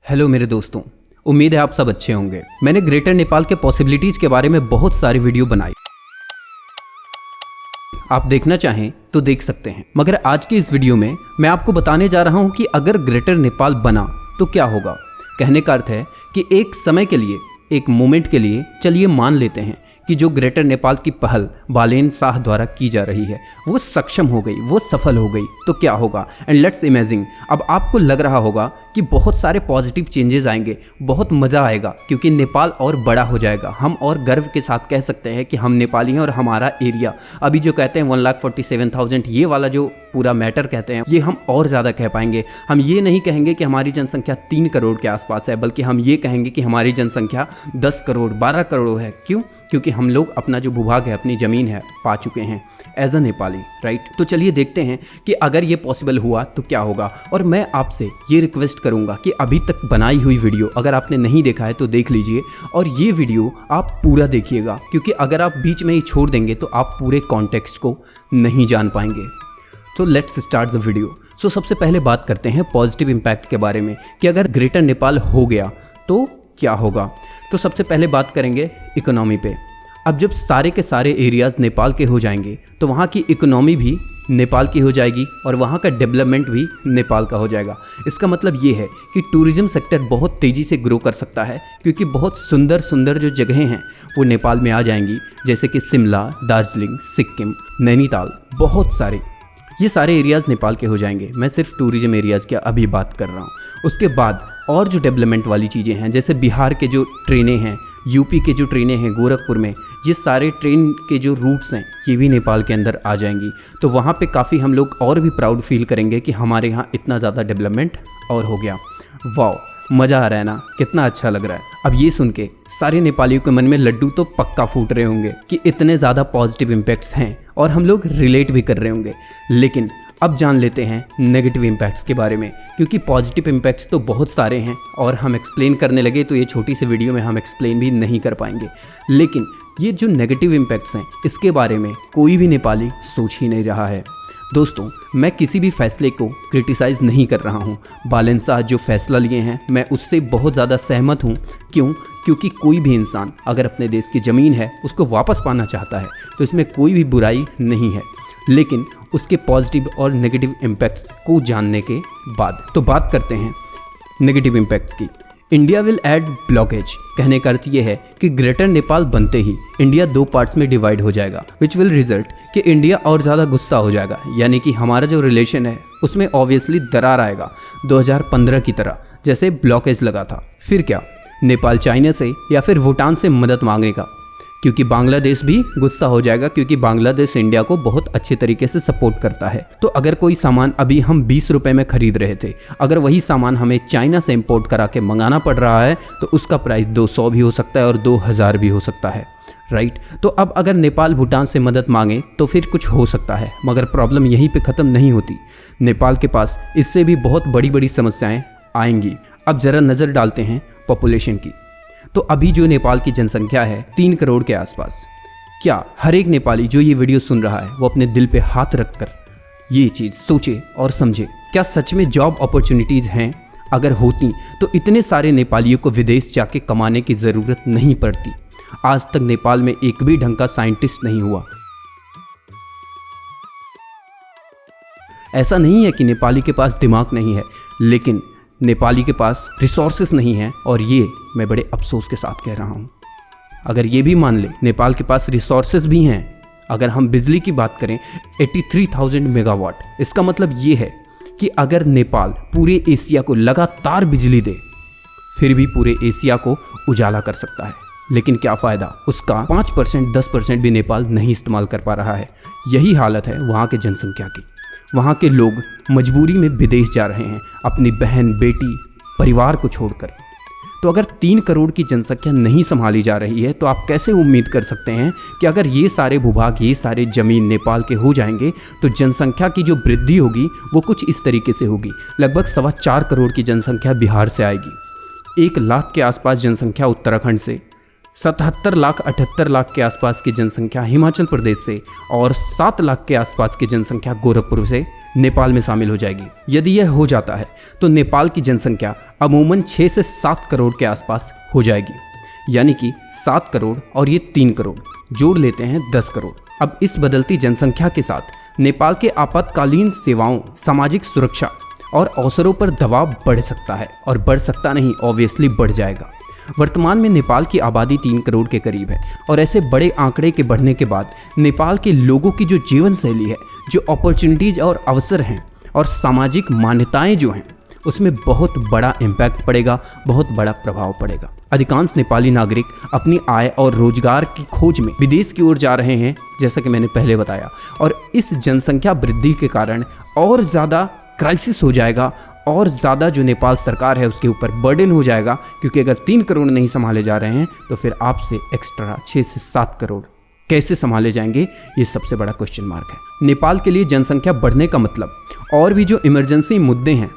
Hello मेरे दोस्तों, उम्मीद है आप सब अच्छे होंगे। मैंने ग्रेटर नेपाल के पॉसिबिलिटीज़ के बारे में बहुत सारी वीडियो बनाई, आप देखना चाहें तो देख सकते हैं। मगर आज की इस वीडियो में मैं आपको बताने जा रहा हूं कि अगर ग्रेटर नेपाल बना तो क्या होगा। कहने का अर्थ है कि एक समय के लिए, एक मोमेंट के लिए चलिए मान लेते हैं कि जो ग्रेटर नेपाल की पहल बालेन शाह द्वारा की जा रही है वो सक्षम हो गई, वो सफल हो गई, तो क्या होगा। एंड लेट्स इमेजिन, अब आपको लग रहा होगा कि बहुत सारे पॉजिटिव चेंजेस आएंगे, बहुत मज़ा आएगा क्योंकि नेपाल और बड़ा हो जाएगा। हम और गर्व के साथ कह सकते हैं कि हम नेपाली हैं और हमारा एरिया अभी जो कहते हैं 1,47,000 ये वाला जो पूरा मैटर कहते हैं, ये हम और ज़्यादा कह पाएंगे। हम ये नहीं कहेंगे कि हमारी जनसंख्या 3 करोड़ के आसपास है, बल्कि हम ये कहेंगे कि हमारी जनसंख्या 10 करोड़ 12 करोड़ है। क्यों? क्योंकि हम लोग अपना जो भूभाग है, अपनी ज़मीन है, पा चुके हैं एज अ नेपाली, राइट। तो चलिए देखते हैं कि अगर ये पॉसिबल हुआ तो क्या होगा। और मैं आपसे ये रिक्वेस्ट करूँगा कि अभी तक बनाई हुई वीडियो अगर आपने नहीं देखा है तो देख लीजिए, और ये वीडियो आप पूरा देखिएगा, क्योंकि अगर आप बीच में ही छोड़ देंगे तो आप पूरे कॉन्टेक्स्ट को नहीं जान पाएंगे। तो लेट्स स्टार्ट द वीडियो। सो सबसे पहले बात करते हैं पॉजिटिव इम्पैक्ट के बारे में कि अगर ग्रेटर नेपाल हो गया तो क्या होगा। तो सबसे पहले बात करेंगे इकोनॉमी पे। अब जब सारे के सारे एरियाज़ नेपाल के हो जाएंगे तो वहाँ की इकोनॉमी भी नेपाल की हो जाएगी और वहाँ का डेवलपमेंट भी नेपाल का हो जाएगा। इसका मतलब ये है कि टूरिज़्म सेक्टर बहुत तेज़ी से ग्रो कर सकता है, क्योंकि बहुत सुंदर सुंदर जो जगहें हैं वो नेपाल में आ जाएंगी, जैसे कि शिमला, दार्जिलिंग, सिक्किम, नैनीताल, बहुत सारे ये सारे एरियाज़ नेपाल के हो जाएंगे। मैं सिर्फ टूरिज़्म एरियाज़ की अभी बात कर रहा हूँ। उसके बाद और जो डेवलपमेंट वाली चीज़ें हैं, जैसे बिहार के जो ट्रेनें हैं, यूपी के जो ट्रेनें हैं गोरखपुर में, ये सारे ट्रेन के जो रूट्स हैं ये भी नेपाल के अंदर आ जाएंगी। तो वहाँ पे काफ़ी हम लोग और भी प्राउड फील करेंगे कि हमारे यहाँ इतना ज़्यादा डेवलपमेंट और हो गया। वाओ, मज़ा आ रहा है ना, कितना अच्छा लग रहा है। अब ये सुन के सारे नेपालियों के मन में लड्डू तो पक्का फूट रहे होंगे कि इतने ज़्यादा पॉजिटिव इम्पैक्ट्स हैं और हम लोग रिलेट भी कर रहे होंगे। लेकिन अब जान लेते हैं नेगेटिव इम्पैक्ट्स के बारे में, क्योंकि पॉजिटिव इम्पैक्ट्स तो बहुत सारे हैं और हम एक्सप्लेन करने लगे तो ये छोटी सी वीडियो में हम एक्सप्लेन भी नहीं कर पाएंगे। लेकिन ये जो नेगेटिव इम्पैक्ट्स हैं इसके बारे में कोई भी नेपाली सोच ही नहीं रहा है। दोस्तों, मैं किसी भी फैसले को क्रिटिसाइज़ नहीं कर रहा हूँ। बालेन शाह जो फैसला लिए हैं मैं उससे बहुत ज़्यादा सहमत हूँ। क्यों? क्योंकि कोई भी इंसान अगर अपने देश की ज़मीन है उसको वापस पाना चाहता है तो इसमें कोई भी बुराई नहीं है। लेकिन उसके पॉजिटिव और नेगेटिव इम्पैक्ट्स को जानने के बाद तो बात करते हैं नेगेटिव इम्पैक्ट्स की। India will add blockage. कहने का अर्थ ये है कि ग्रेटर नेपाल बनते ही इंडिया 2 पार्ट्स में डिवाइड हो जाएगा, विच विल रिजल्ट कि इंडिया और ज़्यादा गुस्सा हो जाएगा। यानी कि हमारा जो रिलेशन है उसमें ऑब्वियसली दरार आएगा, 2015 की तरह जैसे ब्लॉकेज लगा था। फिर क्या, नेपाल चाइना से या फिर भूटान से मदद मांगने का, क्योंकि बांग्लादेश भी गुस्सा हो जाएगा, क्योंकि बांग्लादेश इंडिया को बहुत अच्छे तरीके से सपोर्ट करता है। तो अगर कोई सामान अभी हम 20 रुपये में खरीद रहे थे, अगर वही सामान हमें चाइना से इंपोर्ट करा के मंगाना पड़ रहा है तो उसका प्राइस 200 भी हो सकता है और 2000 भी हो सकता है, राइट। तो अब अगर नेपाल भूटान से मदद मांगे तो फिर कुछ हो सकता है, मगर प्रॉब्लम यहीं पे ख़त्म नहीं होती। नेपाल के पास इससे भी बहुत बड़ी बड़ी समस्याएं आएंगी। अब ज़रा नज़र डालते हैं पॉपुलेशन की। तो अभी जो नेपाल की जनसंख्या है 3 करोड़ के आसपास। क्या हर एक नेपाली जो ये वीडियो सुन रहा है वो अपने दिल पे हाथ रखकर ये चीज़ सोचे और समझे, क्या सच में जॉब अपॉर्चुनिटीज़ हैं? अगर होती तो इतने सारे नेपालियों को विदेश जाके कमाने की ज़रूरत नहीं पड़ती। आज तक नेपाल में एक भी ढंग का साइंटिस्ट नहीं हुआ। ऐसा नहीं है कि नेपाली के पास दिमाग नहीं है, लेकिन नेपाली के पास रिसोर्सेस नहीं है, और ये मैं बड़े अफसोस के साथ कह रहा हूँ। अगर ये भी मान ले नेपाल के पास रिसोर्सेस भी हैं, अगर हम बिजली की बात करें 83,000 मेगावाट, इसका मतलब ये है कि अगर नेपाल पूरे एशिया को लगातार बिजली दे फिर भी पूरे एशिया को उजाला कर सकता है। लेकिन क्या फ़ायदा, उसका 5% 10% भी नेपाल नहीं इस्तेमाल कर पा रहा है। यही हालत है वहाँ के जनसंख्या की। वहाँ के लोग मजबूरी में विदेश जा रहे हैं अपनी बहन, बेटी, परिवार को छोड़कर। तो अगर 3 करोड़ की जनसंख्या नहीं संभाली जा रही है तो आप कैसे उम्मीद कर सकते हैं कि अगर ये सारे भूभाग, ये सारे ज़मीन नेपाल के हो जाएंगे तो जनसंख्या की जो वृद्धि होगी वो कुछ इस तरीके से होगी। लगभग 4.25 करोड़ की जनसंख्या बिहार से आएगी, 1 लाख के आसपास जनसंख्या उत्तराखंड से, 77 लाख 78 लाख के आसपास की जनसंख्या हिमाचल प्रदेश से और 7 लाख के आसपास की जनसंख्या गोरखपुर से नेपाल में शामिल हो जाएगी। यदि यह हो जाता है तो नेपाल की जनसंख्या अमूमन 6 से 7 करोड़ के आसपास हो जाएगी, यानी कि 7 करोड़ और ये 3 करोड़ जोड़ लेते हैं 10 करोड़। अब इस बदलती जनसंख्या के साथ नेपाल के आपातकालीन सेवाओं, सामाजिक सुरक्षा और अवसरों पर दबाव बढ़ सकता है, और बढ़ सकता नहीं, ऑब्वियसली बढ़ जाएगा। वर्तमान में नेपाल की आबादी 3 करोड़ के करीब है, और ऐसे बड़े आंकड़े के बढ़ने के बाद नेपाल के लोगों की जो जीवन शैली है, जो अपॉर्चुनिटीज़ और अवसर हैं और सामाजिक मान्यताएं जो हैं, उसमें बहुत बड़ा इम्पैक्ट पड़ेगा, बहुत बड़ा प्रभाव पड़ेगा। अधिकांश नेपाली नागरिक अपनी आय और रोजगार की खोज में विदेश की ओर जा रहे हैं, जैसा कि मैंने पहले बताया, और इस जनसंख्या वृद्धि के कारण और ज़्यादा क्राइसिस हो जाएगा, और ज़्यादा जो नेपाल सरकार है उसके ऊपर बर्डन हो जाएगा, क्योंकि अगर 3 करोड़ नहीं संभाले जा रहे हैं तो फिर आपसे एक्स्ट्रा 6 से 7 करोड़ कैसे संभाले जाएंगे, ये सबसे बड़ा क्वेश्चन मार्क है। नेपाल के लिए जनसंख्या बढ़ने का मतलब और भी जो इमरजेंसी मुद्दे हैं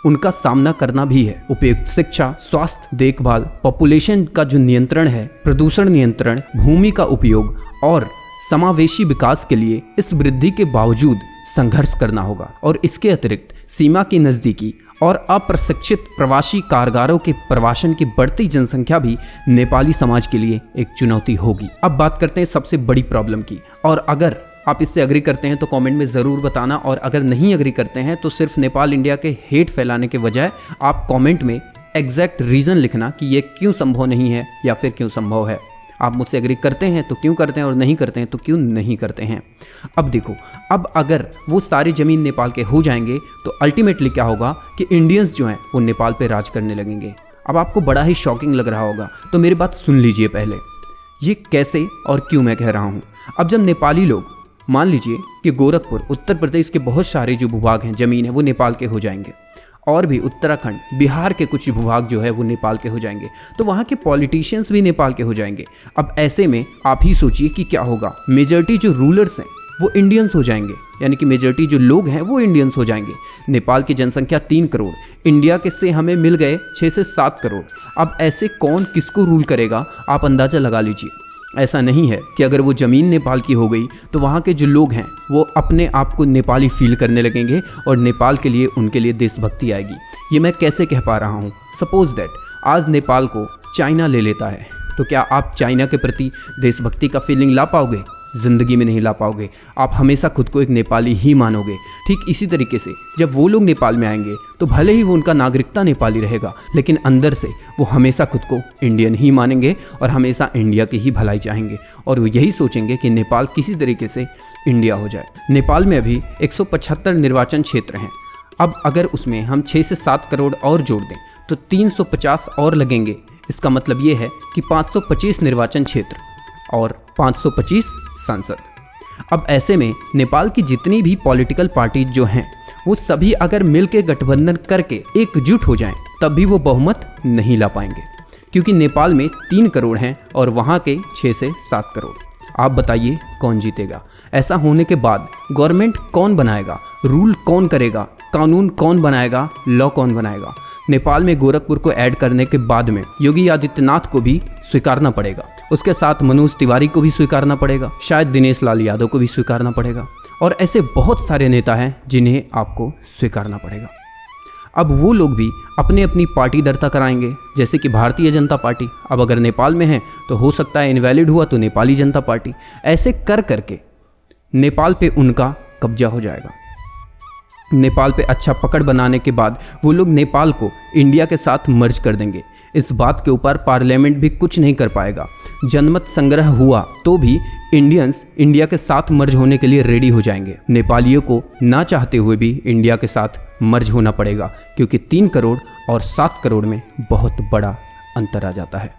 उनका सामना करना भी है। उपयुक्त शिक्षा, स्वास्थ्य देखभाल, पॉपुलेशन का जो नियंत्रण है, प्रदूषण नियंत्रण, भूमि का उपयोग और समावेशी विकास के लिए इस वृद्धि के बावजूद संघर्ष करना होगा। और इसके अतिरिक्त सीमा की नज़दीकी और अप्रशिक्षित प्रवासी कामगारों के प्रवासन की बढ़ती जनसंख्या भी नेपाली समाज के लिए एक चुनौती होगी। अब बात करते हैं सबसे बड़ी प्रॉब्लम की, और अगर आप इससे अग्री करते हैं तो कमेंट में ज़रूर बताना, और अगर नहीं अग्री करते हैं तो सिर्फ नेपाल इंडिया के हेट फैलाने के बजाय आप कमेंट में एग्जैक्ट रीज़न लिखना कि ये क्यों संभव नहीं है या फिर क्यों संभव है। आप मुझसे एग्री करते हैं तो क्यों करते हैं, और नहीं करते हैं तो क्यों नहीं करते हैं। अब देखो, अब अगर वो सारी ज़मीन नेपाल के हो जाएंगे तो अल्टीमेटली क्या होगा कि इंडियंस जो हैं वो नेपाल पे राज करने लगेंगे। अब आपको बड़ा ही शॉकिंग लग रहा होगा, तो मेरी बात सुन लीजिए पहले, ये कैसे और क्यों मैं कह रहा हूँ। अब जब नेपाली लोग, मान लीजिए कि गोरखपुर, उत्तर प्रदेश के बहुत सारे जो भूभाग हैं, ज़मीन है, वो नेपाल के हो जाएंगे, और भी उत्तराखंड, बिहार के कुछ भूभाग जो है वो नेपाल के हो जाएंगे, तो वहाँ के पॉलिटिशियंस भी नेपाल के हो जाएंगे। अब ऐसे में आप ही सोचिए कि क्या होगा। मेजॉरिटी जो रूलर्स हैं वो इंडियंस हो जाएंगे, यानी कि मेजॉरिटी जो लोग हैं वो इंडियंस हो जाएंगे। नेपाल की जनसंख्या 3 करोड़, इंडिया के से हमें मिल गए 6 से 7 करोड़। अब ऐसे कौन किसको रूल करेगा, आप अंदाज़ा लगा लीजिए। ऐसा नहीं है कि अगर वो ज़मीन नेपाल की हो गई तो वहाँ के जो लोग हैं वो अपने आप को नेपाली फील करने लगेंगे और नेपाल के लिए, उनके लिए देशभक्ति आएगी। ये मैं कैसे कह पा रहा हूँ। सपोज दैट आज नेपाल को चाइना ले लेता है, तो क्या आप चाइना के प्रति देशभक्ति का फीलिंग ला पाओगे? ज़िंदगी में नहीं ला पाओगे। आप हमेशा खुद को एक नेपाली ही मानोगे। ठीक इसी तरीके से जब वो लोग नेपाल में आएंगे तो भले ही वो उनका नागरिकता नेपाली रहेगा, लेकिन अंदर से वो हमेशा खुद को इंडियन ही मानेंगे और हमेशा इंडिया की ही भलाई चाहेंगे, और वो यही सोचेंगे कि नेपाल किसी तरीके से इंडिया हो जाए। नेपाल में अभी 175 निर्वाचन क्षेत्र हैं। अब अगर उसमें हम 6 से 7 करोड़ और जोड़ दें तो 350 और लगेंगे। इसका मतलब ये है कि 525 निर्वाचन क्षेत्र और 525 सांसद। अब ऐसे में नेपाल की जितनी भी पॉलिटिकल पार्टीज जो हैं वो सभी अगर मिल के गठबंधन करके एकजुट हो जाएं तब भी वो बहुमत नहीं ला पाएंगे, क्योंकि नेपाल में 3 करोड़ हैं और वहाँ के 6 से 7 करोड़। आप बताइए कौन जीतेगा? ऐसा होने के बाद गवर्नमेंट कौन बनाएगा, रूल कौन करेगा, कानून कौन बनाएगा, लॉ कौन बनाएगा? नेपाल में गोरखपुर को ऐड करने के बाद में योगी आदित्यनाथ को भी स्वीकारना पड़ेगा, उसके साथ मनोज तिवारी को भी स्वीकारना पड़ेगा, शायद दिनेश लाल यादव को भी स्वीकारना पड़ेगा, और ऐसे बहुत सारे नेता हैं जिन्हें आपको स्वीकारना पड़ेगा। अब वो लोग भी अपने अपनी पार्टी दर्ता कराएंगे, जैसे कि भारतीय जनता पार्टी अब अगर नेपाल में है तो हो सकता है इनवैलिड हुआ तो नेपाली जनता पार्टी। ऐसे कर करके नेपाल पे उनका कब्जा हो जाएगा। नेपाल पे अच्छा पकड़ बनाने के बाद वो लोग नेपाल को इंडिया के साथ मर्ज कर देंगे। इस बात के ऊपर पार्लियामेंट भी कुछ नहीं कर पाएगा। जनमत संग्रह हुआ तो भी इंडियंस इंडिया के साथ मर्ज होने के लिए रेडी हो जाएंगे। नेपालियों को ना चाहते हुए भी इंडिया के साथ मर्ज होना पड़ेगा, क्योंकि 3 करोड़ और 7 करोड़ में बहुत बड़ा अंतर आ जाता है।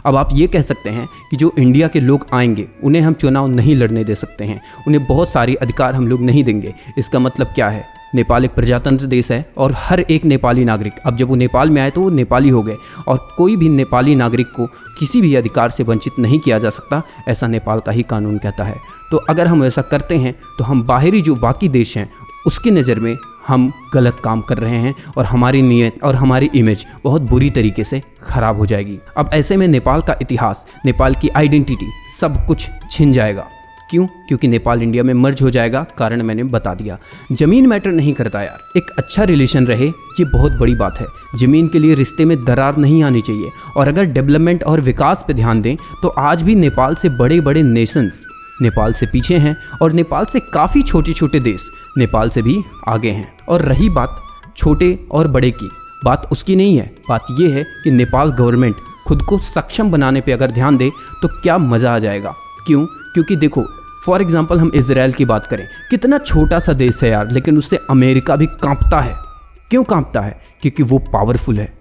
अब आप ये कह सकते हैं कि जो इंडिया के लोग आएंगे उन्हें हम चुनाव नहीं लड़ने दे सकते हैं, उन्हें बहुत सारे अधिकार हम लोग नहीं देंगे। इसका मतलब क्या है? नेपाल एक प्रजातंत्र देश है और हर एक नेपाली नागरिक, अब जब वो नेपाल में आए तो वो नेपाली हो गए, और कोई भी नेपाली नागरिक को किसी भी अधिकार से वंचित नहीं किया जा सकता, ऐसा नेपाल का ही कानून कहता है। तो अगर हम ऐसा करते हैं तो हम बाहरी जो बाकी देश हैं उसकी नज़र में हम गलत काम कर रहे हैं और हमारी नीयत और हमारी इमेज बहुत बुरी तरीके से ख़राब हो जाएगी। अब ऐसे में नेपाल का इतिहास, नेपाल की आइडेंटिटी सब कुछ छिन जाएगा। क्यों? क्योंकि नेपाल इंडिया में मर्ज हो जाएगा। कारण मैंने बता दिया। ज़मीन मैटर नहीं करता यार, एक अच्छा रिलेशन रहे ये बहुत बड़ी बात है। ज़मीन के लिए रिश्ते में दरार नहीं आनी चाहिए। और अगर डेवलपमेंट और विकास पे ध्यान दें तो आज भी नेपाल से बड़े बड़े नेशंस नेपाल से पीछे हैं और नेपाल से काफ़ी छोटे छोटे देश नेपाल से भी आगे हैं। और रही बात छोटे और बड़े की, बात उसकी नहीं है, बात ये है कि नेपाल गवर्नमेंट खुद को सक्षम बनाने पे अगर ध्यान दे तो क्या मज़ा आ जाएगा। क्यों? क्योंकि देखो फॉर एग्जांपल हम इजराइल की बात करें, कितना छोटा सा देश है यार, लेकिन उससे अमेरिका भी कांपता है। क्यों कांपता है? क्योंकि वो पावरफुल है,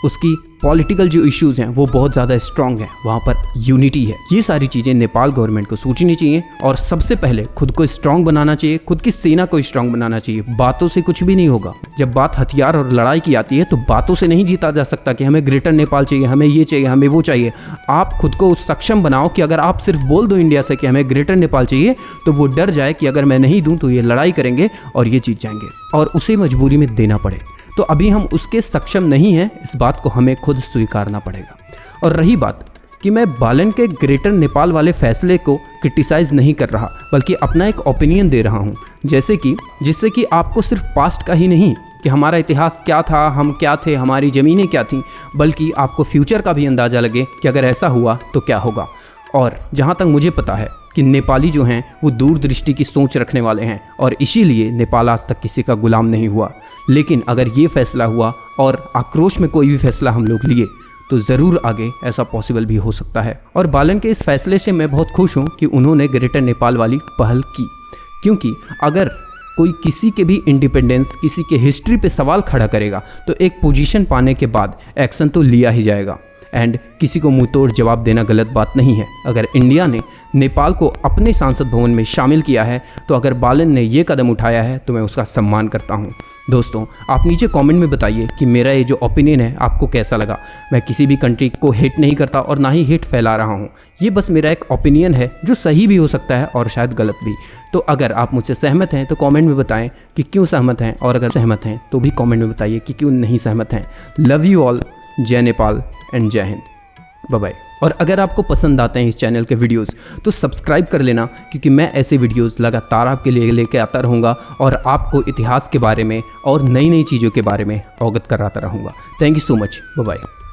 उसकी पॉलिटिकल जो इश्यूज़ हैं वो बहुत ज़्यादा स्ट्रांग हैं, वहाँ पर यूनिटी है। ये सारी चीज़ें नेपाल गवर्नमेंट को सोचनी चाहिए और सबसे पहले खुद को स्ट्रांग बनाना चाहिए, खुद की सेना को स्ट्रांग बनाना चाहिए। बातों से कुछ भी नहीं होगा। जब बात हथियार और लड़ाई की आती है तो बातों से नहीं जीता जा सकता कि हमें ग्रेटर नेपाल चाहिए, हमें ये चाहिए, हमें वो चाहिए। आप खुद को सक्षम बनाओ कि अगर आप सिर्फ बोल दो इंडिया से कि हमें ग्रेटर नेपाल चाहिए तो वो डर जाए कि अगर मैं नहीं दूँ तो ये लड़ाई करेंगे और ये जीत जाएंगे और उसे मजबूरी में देना पड़े। तो अभी हम उसके सक्षम नहीं हैं, इस बात को हमें खुद स्वीकारना पड़ेगा। और रही बात कि मैं बालन के ग्रेटर नेपाल वाले फैसले को क्रिटिसाइज़ नहीं कर रहा, बल्कि अपना एक ओपिनियन दे रहा हूँ, जिससे कि आपको सिर्फ पास्ट का ही नहीं कि हमारा इतिहास क्या था, हम क्या थे, हमारी ज़मीनें क्या थीं, बल्कि आपको फ्यूचर का भी अंदाज़ा लगे कि अगर ऐसा हुआ तो क्या होगा। और जहाँ तक मुझे पता है कि नेपाली जो हैं वो दूरदृष्टि की सोच रखने वाले हैं और इसीलिए नेपाल आज तक किसी का गुलाम नहीं हुआ। लेकिन अगर ये फैसला हुआ और आक्रोश में कोई भी फैसला हम लोग लिए तो ज़रूर आगे ऐसा पॉसिबल भी हो सकता है। और बालन के इस फैसले से मैं बहुत खुश हूँ कि उन्होंने ग्रेटर नेपाल वाली पहल की, क्योंकि अगर कोई किसी के भी इंडिपेंडेंस, किसी के हिस्ट्री पे सवाल खड़ा करेगा तो एक पोजीशन पाने के बाद एक्शन तो लिया ही जाएगा। एंड किसी को मुंह तोड़ जवाब देना गलत बात नहीं है। अगर इंडिया ने नेपाल को अपने सांसद भवन में शामिल किया है तो अगर बालन ने ये कदम उठाया है तो मैं उसका सम्मान करता हूँ। दोस्तों आप नीचे कमेंट में बताइए कि मेरा ये जो ओपिनियन है आपको कैसा लगा। मैं किसी भी कंट्री को हेट नहीं करता और ना ही हेट फैला रहा हूँ, ये बस मेरा एक ओपिनियन है जो सही भी हो सकता है और शायद गलत भी। तो अगर आप मुझसे सहमत हैं तो कमेंट में बताएं कि क्यों सहमत हैं, और अगर सहमत हैं तो भी कमेंट में बताइए कि क्यों नहीं सहमत हैं। लव यू ऑल, जय नेपाल एंड जय हिंद, बाय बाय। और अगर आपको पसंद आते हैं इस चैनल के वीडियोस तो सब्सक्राइब कर लेना, क्योंकि मैं ऐसे वीडियोस लगातार आपके लिए लेके आता रहूँगा और आपको इतिहास के बारे में और नई नई चीज़ों के बारे में अवगत कराता रहूँगा। Thank you so much, bye bye.